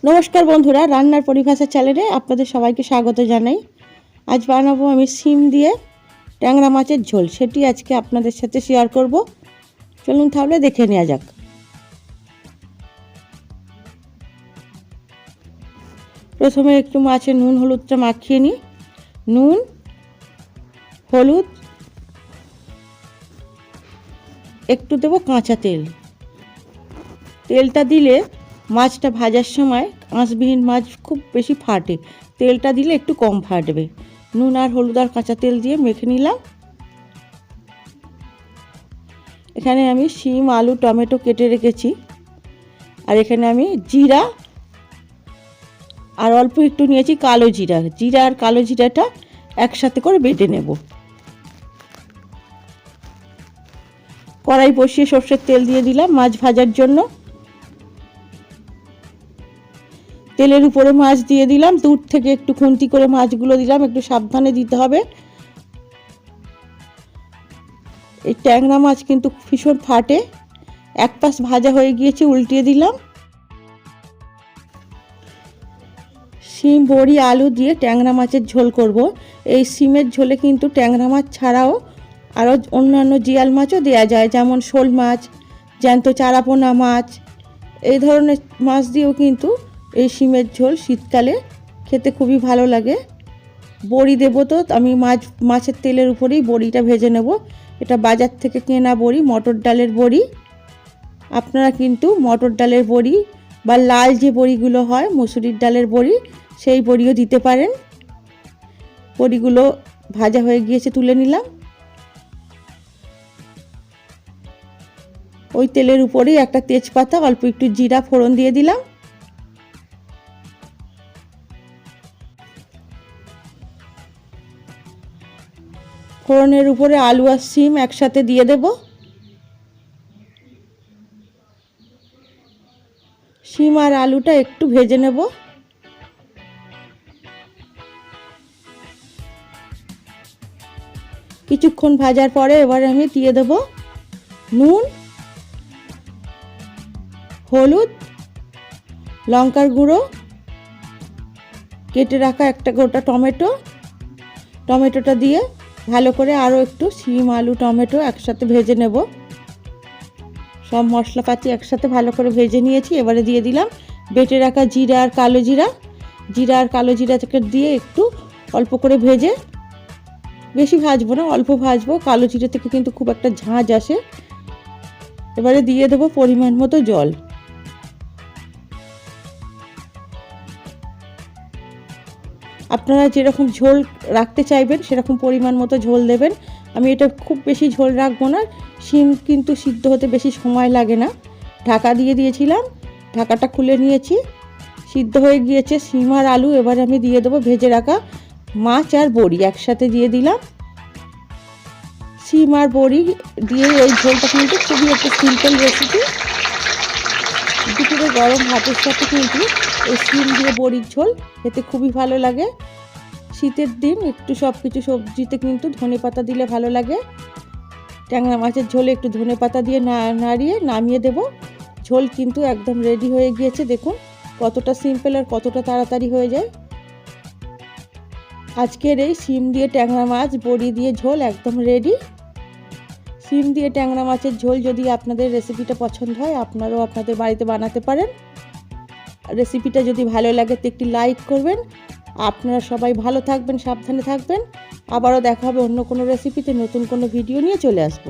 নমস্কার বন্ধুরা, রান্নার পরিভাষা চ্যানেলে আপনাদের সবাইকে স্বাগত জানাই। আজ বানাবো আমি শিম দিয়ে ট্যাংরা মাছের ঝোল। সেটি আজকে আপনাদের সাথে শেয়ার করব। চলুন তাহলে দেখে নেওয়া যাক। প্রথমে একটু মাছের নুন হলুদটা মাখিয়ে নিই। নুন, হলুদ, একটু দেবো কাঁচা তেল। তেলটা দিলে মাছটা ভাজার সময় আঁশবিহীন মাছ খুব বেশি ফাটে, তেলটা দিলে একটু কম ফাটবে। নুন আর হলুদ আর কাঁচা তেল দিয়ে মেখে নিলাম। এখানে আমি শিম, আলু, টমেটো কেটে রেখেছি। আর এখানে আমি জিরা আর অল্প একটু নিয়েছি কালো জিরা। জিরা আর কালো জিরাটা একসাথে করে বেটে নেব। কড়াই বসিয়ে সর্ষের তেল দিয়ে দিলাম মাছ ভাজার জন্য। তেলের উপরে মাছ দিয়ে দিলাম। দূর থেকে একটু খুন্তি করে মাছগুলো দিলাম, একটু সাবধানে দিতে হবে। এই ট্যাংরা মাছ কিন্তু ভীষণ ফাটে। এক পাশ ভাজা হয়ে গিয়েছে, উল্টিয়ে দিলাম। শিম, বড়ি, আলু দিয়ে ট্যাংরা মাছের ঝোল করব। এই শিমের ঝোলে কিন্তু ট্যাংরা মাছ ছাড়াও আরও অন্যান্য জিয়াল মাছও দেওয়া যায়, যেমন শোল মাছ, জ্যান্ত চারাপোনা মাছ, এই ধরনের মাছ দিয়েও কিন্তু এই শিমের ঝোল শীতকালে খেতে খুবই ভালো লাগে। বড়ি দেবো, তো আমি মাছের তেলের উপরেই বড়িটা ভেজে নেব। এটা বাজার থেকে কেনা বড়ি, মটর ডালের বড়ি। আপনারা কিন্তু মটর ডালের বড়ি বা লাল যে বড়িগুলো হয় মসুরির ডালের বড়ি, সেই বড়িও দিতে পারেন। বড়িগুলো ভাজা হয়ে গিয়েছে, তুলে নিলাম। ওই তেলের উপরেই একটা তেজপাতা, অল্প একটু জিরা ফোড়ন দিয়ে দিলাম। ফোড়নের উপরে আলু আর শিম একসাথে দিয়ে দেব। শিম আর আলুটা একটু ভেজে নেব। কিছুক্ষণ ভাজার পরে এবারে আমি দিয়ে দেব নুন, হলুদ, লঙ্কার গুঁড়ো, কেটে রাখা একটা গোটা টমেটো। টমেটোটা দিয়ে ভালো করে আরও একটু শিম, আলু, টমেটো একসাথে ভেজে নেব। সব মশলাপাতি একসাথে ভালো করে ভেজে নিয়েছি। এবারে দিয়ে দিলাম বেটে রাখা জিরা আর কালো জিরা। জিরা আর কালো জিরাটাকে দিয়ে একটু অল্প করে ভেজে, বেশি ভাজবো না, অল্প ভাজবো। কালো জিরা থেকে কিন্তু খুব একটা ঝাঁঝ আসে। এবারে দিয়ে দেবো পরিমাণ মতো জল। আপনারা যেরকম ঝোল রাখতে চাইবেন সেরকম পরিমাণ মতো ঝোল দেবেন। আমি এটা খুব বেশি ঝোল রাখবো না। শিম কিন্তু সিদ্ধ হতে বেশি সময় লাগে না। ঢাকা দিয়ে দিয়েছিলাম, ঢাকাটা খুলে নিয়েছি। সিদ্ধ হয়ে গিয়েছে শিম আর আলু। এবার আমি দিয়ে দেবো ভেজে রাখা মাছ আর বড়ি, একসাথে দিয়ে দিলাম। শিম আর বড়ি দিয়ে এই ঝোলটা কিন্তু খুবই একটা সিম্পল রেসিপি। দুপুরে গরম ভাতের সাথে কিন্তু এই শিম দিয়ে বড়ির ঝোল খেতে খুবই ভালো লাগে। শীতের দিন একটু সব কিছু সবজিতে কিন্তু ধনেপাতা দিলে ভালো লাগে। ট্যাংরা মাছের ঝোলে একটু ধনেপাতা দিয়ে নাড়িয়ে নামিয়ে দেব। ঝোল কিন্তু একদম রেডি হয়ে গিয়েছে। দেখুন কতটা সিম্পল আর কতটা তাড়াতাড়ি হয়ে যায়। আজকের এই শিম দিয়ে ট্যাংরা মাছ বড়ি দিয়ে ঝোল একদম রেডি। শিম দিয়ে ট্যাংরা মাছের ঝোল যদি আপনাদের রেসিপিটা পছন্দ হয়, আপনারাও আপনাদের বাড়িতে বানাতে পারেন। রেসিপিটা যদি ভালো লাগে তো একটি লাইক করবেন। আপনারা সবাই ভালো থাকবেন, সাবধানে থাকবেন। আবারও দেখা হবে অন্য কোনো রেসিপিতে, নতুন কোনো ভিডিও নিয়ে চলে আসবো।